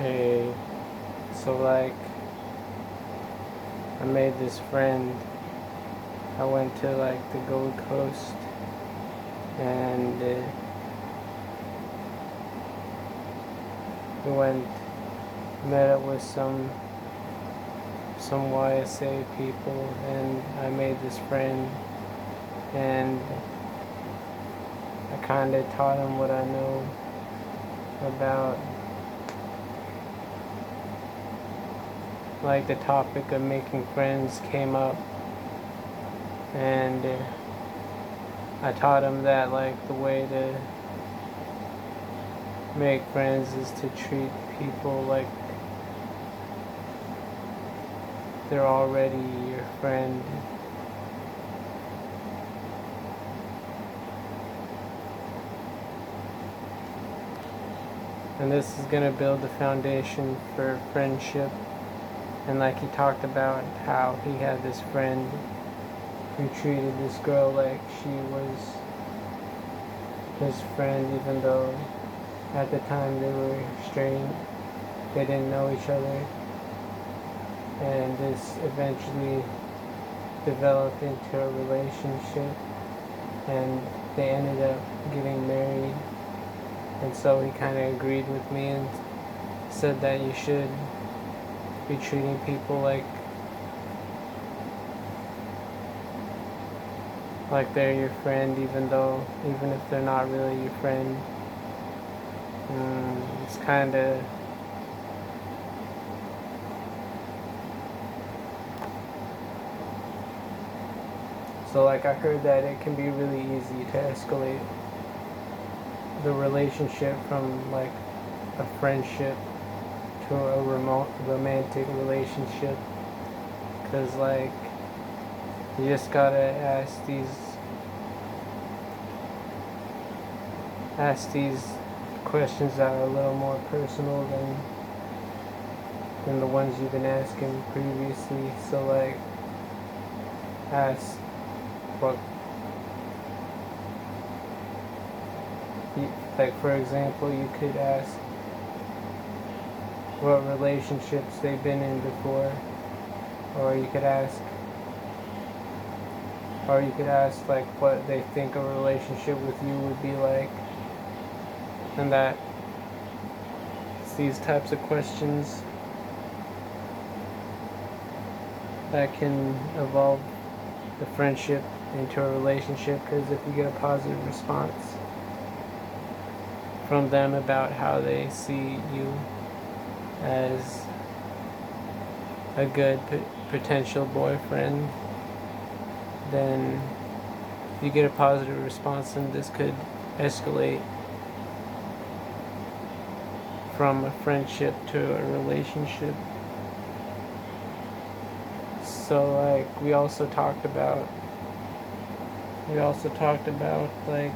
a so like I made this friend. I went to like the Gold Coast and we went met up with some YSA people, and I made this friend, and I kind of taught him what I know about like the topic of making friends came up, and I taught him that like the way to make friends is to treat people like they're already your friend. And this is going to build the foundation for friendship. And like he talked about how he had this friend who treated this girl like she was his friend, even though at the time they were estranged, they didn't know each other. And this eventually developed into a relationship, and they ended up getting married. And so he kind of agreed with me and said that you should be treating people like they're your friend, even if they're not really your friend. It's kind of so like I heard that it can be really easy to escalate the relationship from like a friendship to a romantic relationship, because like you just gotta ask these questions that are a little more personal than the ones you've been asking previously. So like ask what, like for example, you could ask what relationships they've been in before, or you could ask like what they think a relationship with you would be like. And that it's these types of questions that can evolve the friendship into a relationship, because if you get a positive response from them about how they see you as a good potential boyfriend, then you get a positive response, and this could escalate from a friendship to a relationship. So like we also talked about like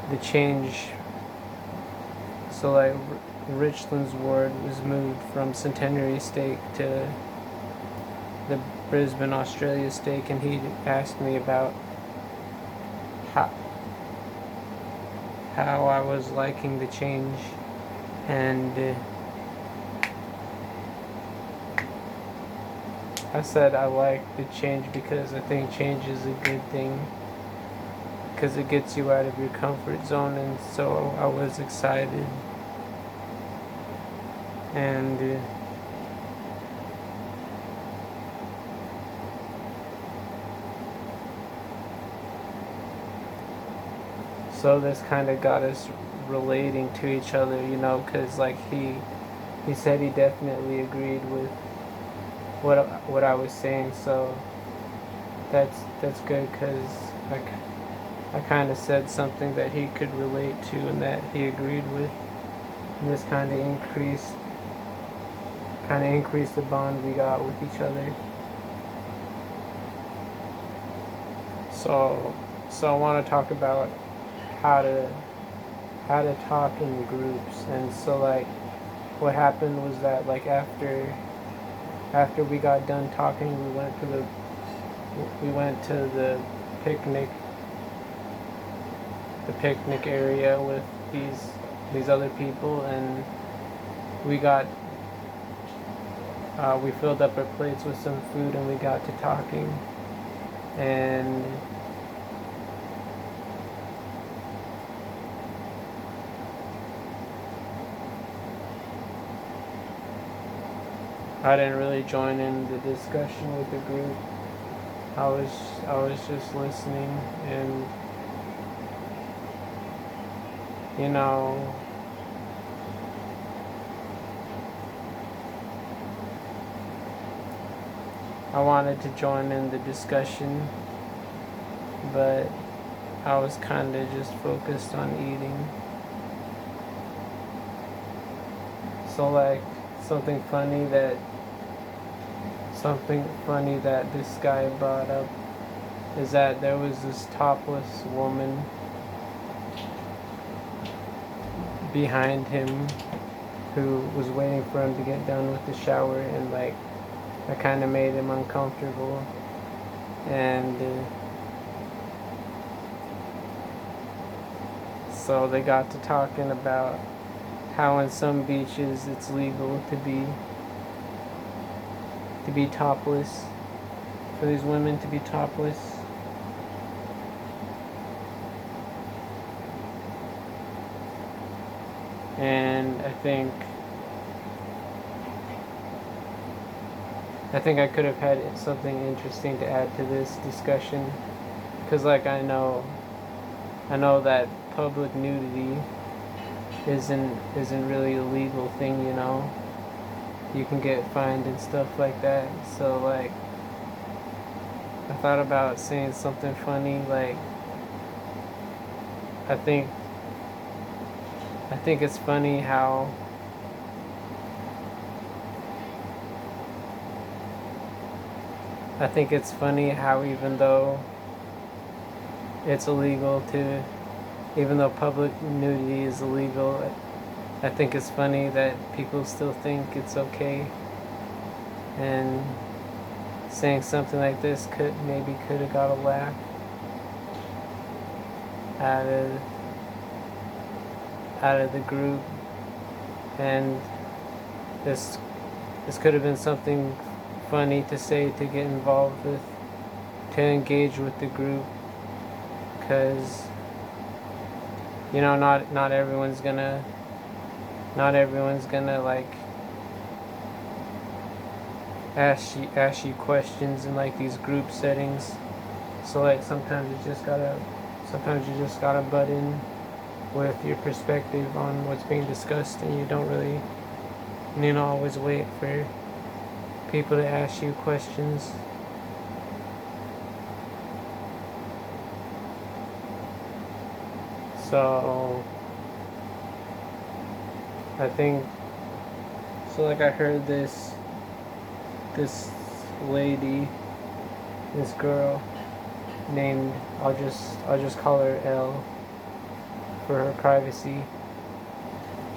the change. So like Richland's ward was moved from Centenary Stake to the Brisbane, Australia stake, and he asked me about how I was liking the change, and I said I like the change because I think change is a good thing, because it gets you out of your comfort zone. And so I was excited, and so this kind of got us relating to each other, because like he said he definitely agreed with what I was saying. So that's good, because I kind of said something that he could relate to and that he agreed with, and this kind of increased the bond we got with each other. So I want to talk about how to talk in groups. And so like what happened was that like after we got done talking, we went to the picnic area with these these other people, and we got we filled up our plates with some food, and we got to talking, and I didn't really join in the discussion with the group. I was just listening, and you know, I wanted to join in the discussion, but I was kind of just focused on eating. So like something funny that this guy brought up is that there was this topless woman behind him who was waiting for him to get done with the shower, and like that kind of made him uncomfortable. And so they got to talking about how in some beaches it's legal to be topless, for these women to be topless. And I think I could have had something interesting to add to this discussion, because like I know that public nudity isn't really a legal thing, you know. You can get fined and stuff like that. So like I thought about saying something funny, like I think it's funny how even though it's illegal to, even though public nudity is illegal, I think it's funny that people still think it's okay. And saying something like this could have got a laugh out of the group, and this could have been something funny to say, to get involved with, to engage with the group, because you know, not everyone's gonna like ask you questions in like these group settings. So like sometimes you just gotta butt in with your perspective on what's being discussed, and you don't really always wait for people to ask you questions. So I think so. Like I heard this lady, this girl named, I'll just call her L for her privacy.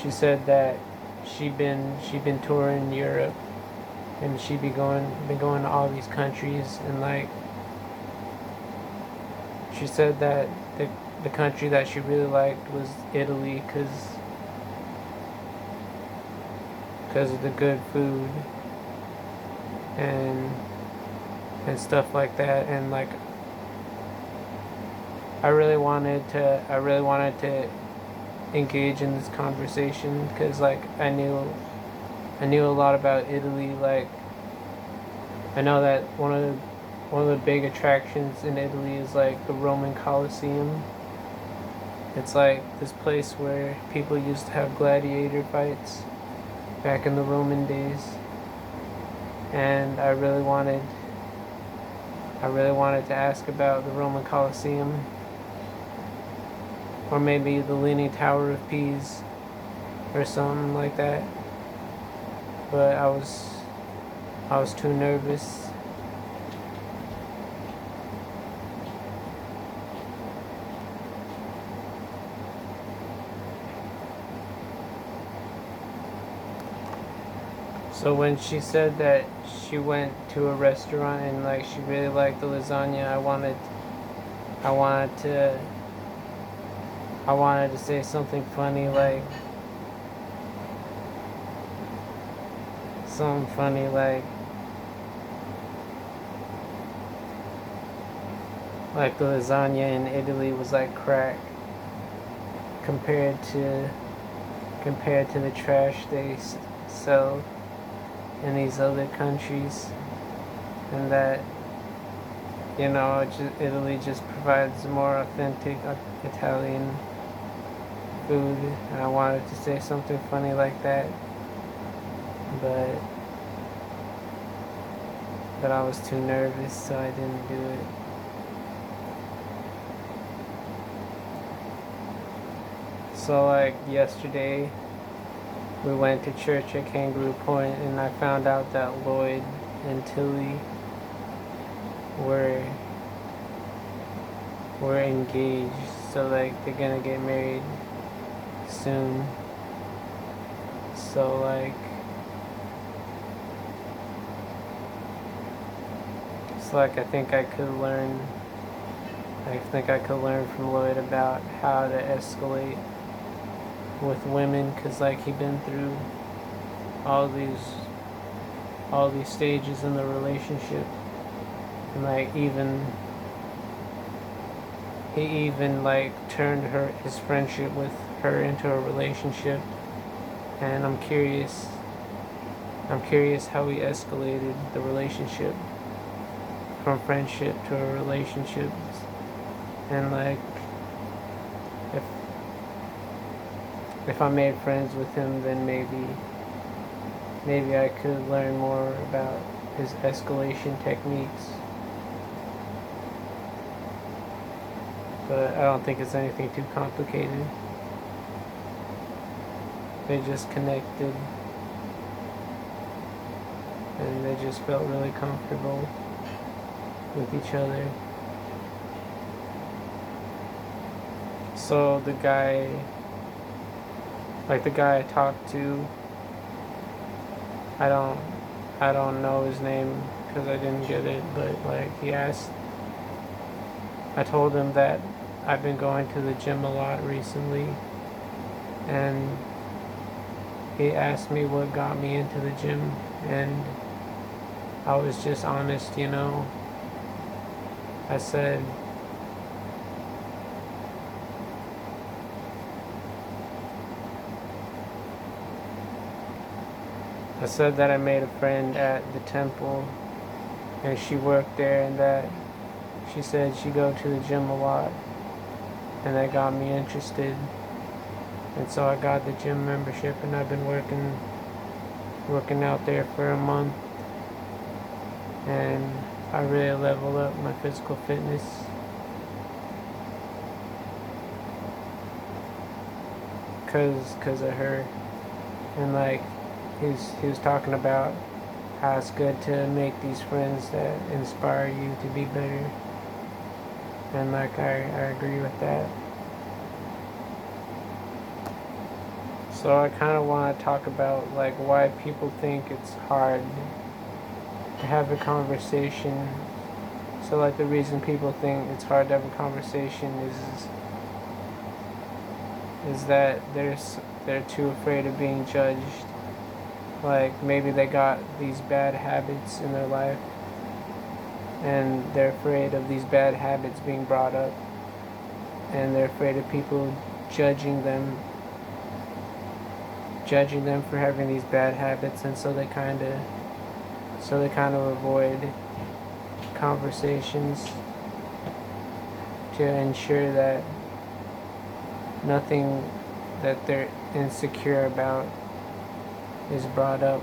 She said that she'd been touring Europe, and she'd been going to all these countries, and like she said that the country that she really liked was Italy, because of the good food and stuff like that. And like I really wanted to engage in this conversation, because like I knew a lot about Italy. Like I know that one of the big attractions in Italy is like the Roman Colosseum. It's like this place where people used to have gladiator fights back in the Roman days, and I really wanted to ask about the Roman Colosseum, or maybe the Leaning Tower of Pisa or something like that. But I was too nervous. So when she said that she went to a restaurant and like she really liked the lasagna, I wanted I wanted to say something funny like the lasagna in Italy was like crack compared to the trash they sell in these other countries, and that Italy just provides more authentic Italian food. And I wanted to say something funny like that, but I was too nervous, so I didn't do it. So like yesterday, we went to church at Kangaroo Point, and I found out that Lloyd and Tilly were engaged. So like they're gonna get married soon. So like I think I could learn from Lloyd about how to escalate with women, because like he'd been through all these stages in the relationship, and like he even like turned his friendship with her into a relationship. And I'm curious how he escalated the relationship from friendship to a relationship. And like if I made friends with him, then maybe I could learn more about his escalation techniques. But I don't think it's anything too complicated. They just connected, and they just felt really comfortable with each other. So the guy I talked to, I don't know his name because I didn't get it, but like I told him that I've been going to the gym a lot recently, and he asked me what got me into the gym, and I was just honest, I said that I made a friend at the temple, and she worked there, and that she said she go to the gym a lot, and that got me interested. And so I got the gym membership, and I've been working out there for a month, and I really leveled up my physical fitness. Cause of her. And like he was talking about how it's good to make these friends that inspire you to be better, and like I agree with that. So I kind of want to talk about like why people think it's hard to have a conversation. So like the reason people think it's hard to have a conversation is that they're too afraid of being judged. Like maybe they got these bad habits in their life, and they're afraid of these bad habits being brought up, and they're afraid of people judging them for having these bad habits, and so they kind of avoid conversations to ensure that nothing that they're insecure about is brought up.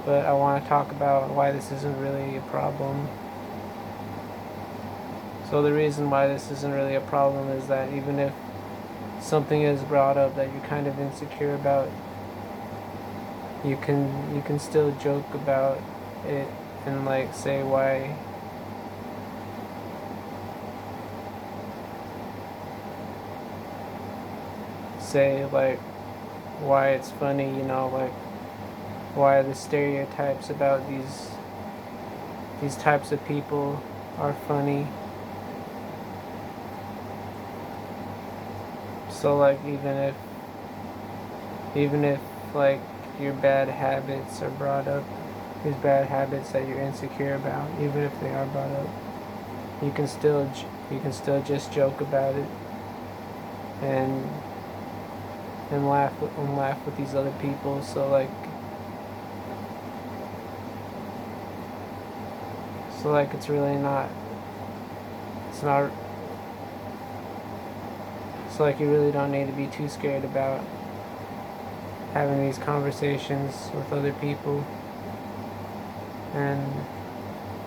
But I want to talk about why this isn't really a problem. So the reason why this isn't really a problem is that even if something is brought up that you're kind of insecure about, you can still joke about it and like say why it's funny, like why the stereotypes about these types of people are funny. So like even if like your bad habits are brought up, these bad habits that you're insecure about, even if they are brought up, you can still just joke about it and laugh with these other people. So like it's really not it's not so like you really don't need to be too scared about having these conversations with other people. And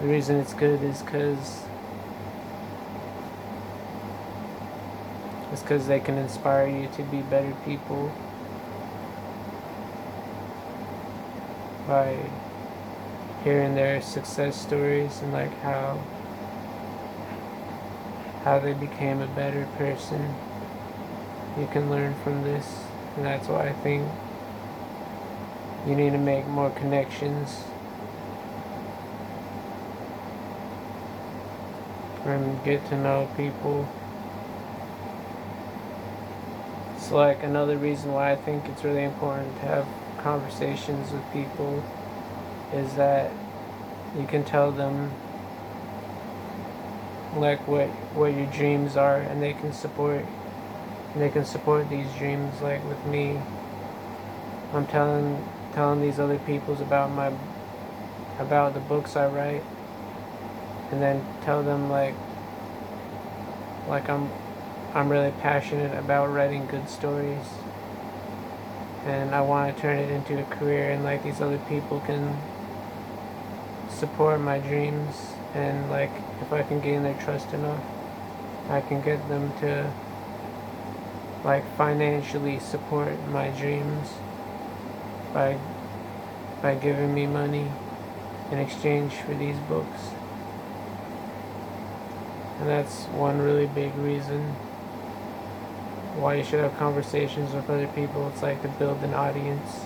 the reason it's good is because they can inspire you to be better people by hearing their success stories and like how they became a better person. You can learn from this, and that's why I think you need to make more connections and get to know people. So like another reason why I think it's really important to have conversations with people is that you can tell them like what your dreams are, and they can support these dreams. Like with me, I'm telling these other peoples about the books I write, and then tell them like I'm really passionate about writing good stories, and I want to turn it into a career, and like these other people can support my dreams, and like if I can gain their trust enough, I can get them to like financially support my dreams by giving me money in exchange for these books. And that's one really big reason why you should have conversations with other people. It's like to build an audience.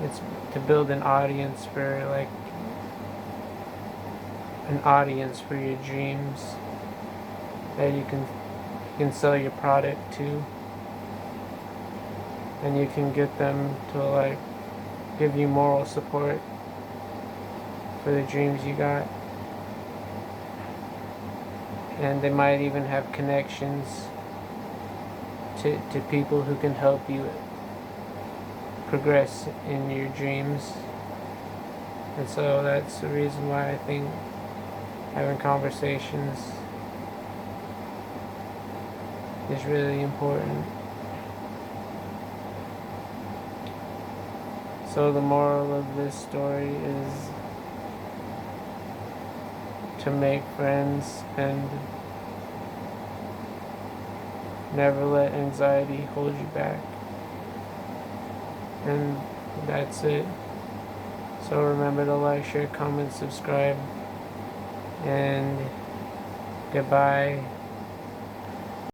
It's to build an audience for like an audience for your dreams that you can sell your product to, and you can get them to like give you moral support for the dreams you got. And they might even have connections to people who can help you progress in your dreams. And so that's the reason why I think having conversations is really important. So the moral of this story is to make friends and never let anxiety hold you back. And that's it. So remember to like, share, comment, subscribe, and goodbye.